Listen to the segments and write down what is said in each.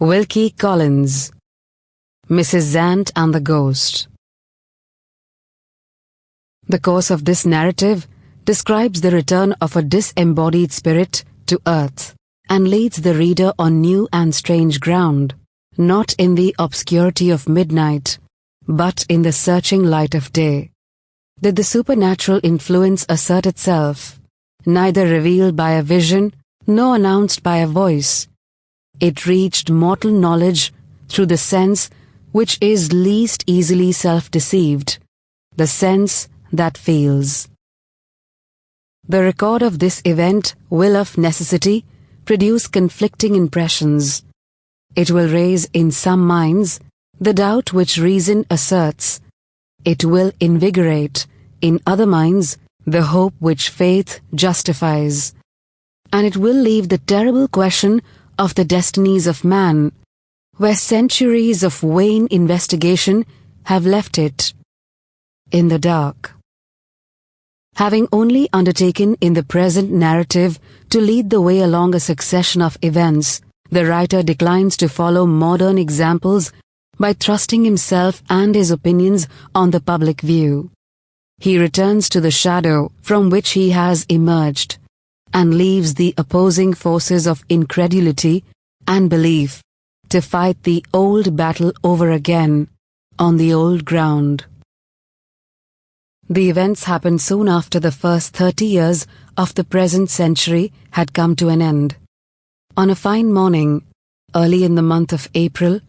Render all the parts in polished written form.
Wilkie Collins, Mrs. Zant and the Ghost. The course of this narrative describes the return of a disembodied spirit to earth and leads the reader on new and strange ground, not in the obscurity of midnight, but in the searching light of day. Did the supernatural influence assert itself, neither revealed by a vision nor announced by a voice? It reached mortal knowledge through the sense which is least easily self-deceived, the sense that feels. The record of this event will of necessity produce conflicting impressions. It will raise in some minds the doubt which reason asserts. It will invigorate in other minds the hope which faith justifies. And it will leave the terrible question of the destinies of man, where centuries of vain investigation have left it, in the dark. Having only undertaken in the present narrative to lead the way along a succession of events, the writer declines to follow modern examples by thrusting himself and his opinions on the public view. He returns to the shadow from which he has emerged, and leaves the opposing forces of incredulity and belief to fight the old battle over again on the old ground. The events happened soon after the first 30 years of the present century had come to an end. On a fine morning, early in the month of April,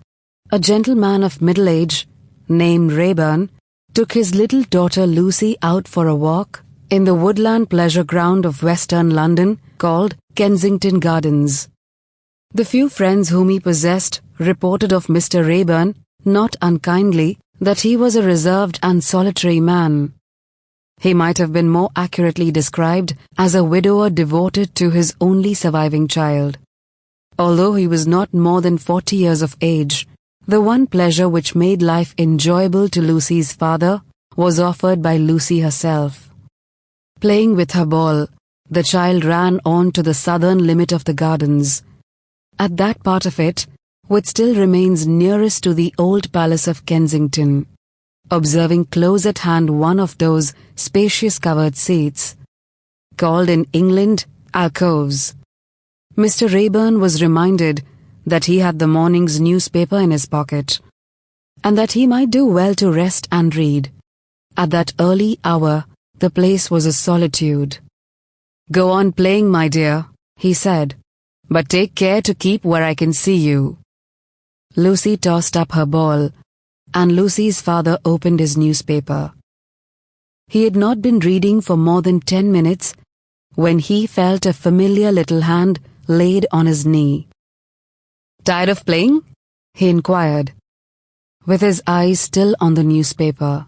a gentleman of middle age, named Rayburn, took his little daughter Lucy out for a walk in the woodland pleasure ground of western London called Kensington Gardens. The few friends whom he possessed reported of Mr. Rayburn, not unkindly, that he was a reserved and solitary man. He might have been more accurately described as a widower devoted to his only surviving child. Although he was not more than 40 years of age, the one pleasure which made life enjoyable to Lucy's father was offered by Lucy herself. Playing with her ball, the child ran on to the southern limit of the gardens. At that part of it which still remains nearest to the old palace of Kensington, observing close at hand one of those spacious covered seats, called in England alcoves. Mr. Rayburn was reminded that he had the morning's newspaper in his pocket, and that he might do well to rest and read. At that early hour, the place was a solitude. "Go on playing, my dear," he said, "but take care to keep where I can see you." Lucy tossed up her ball, and Lucy's father opened his newspaper. He had not been reading for more than 10 minutes when he felt a familiar little hand laid on his knee. "Tired of playing?" he inquired, with his eyes still on the newspaper.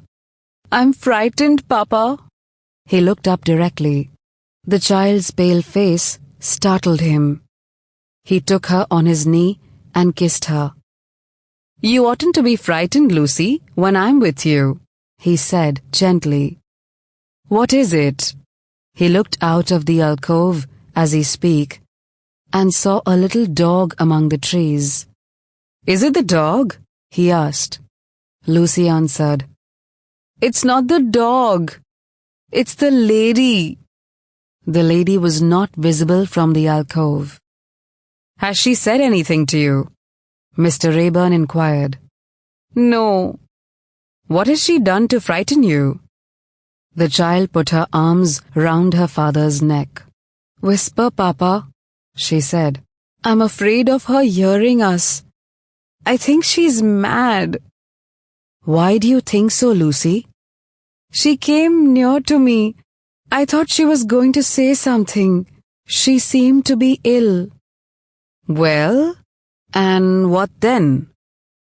"I'm frightened, Papa." He looked up directly. The child's pale face startled him. He took her on his knee and kissed her. "You oughtn't to be frightened, Lucy, when I'm with you," he said gently. "What is it?" He looked out of the alcove as he spoke, and saw a little dog among the trees. "Is it the dog?" he asked. Lucy answered, "It's not the dog. It's the lady." The lady was not visible from the alcove. "Has she said anything to you?" Mr. Rayburn inquired. "No." "What has she done to frighten you?" The child put her arms round her father's neck. "Whisper, Papa," she said. "I'm afraid of her hearing us. I think she's mad." "Why do you think so, Lucy?" "She came near to me. I thought she was going to say something. She seemed to be ill." "Well, and what then?"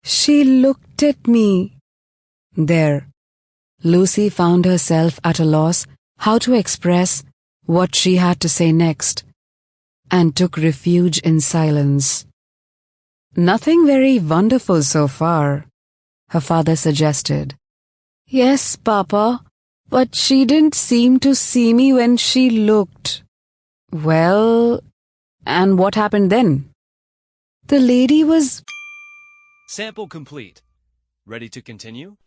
"She looked at me." There, Lucy found herself at a loss how to express what she had to say next, and took refuge in silence. "Nothing very wonderful so far," her father suggested. "Yes, Papa, but she didn't seem to see me when she looked." "Well, and what happened then?" The lady was... Sample complete. Ready to continue?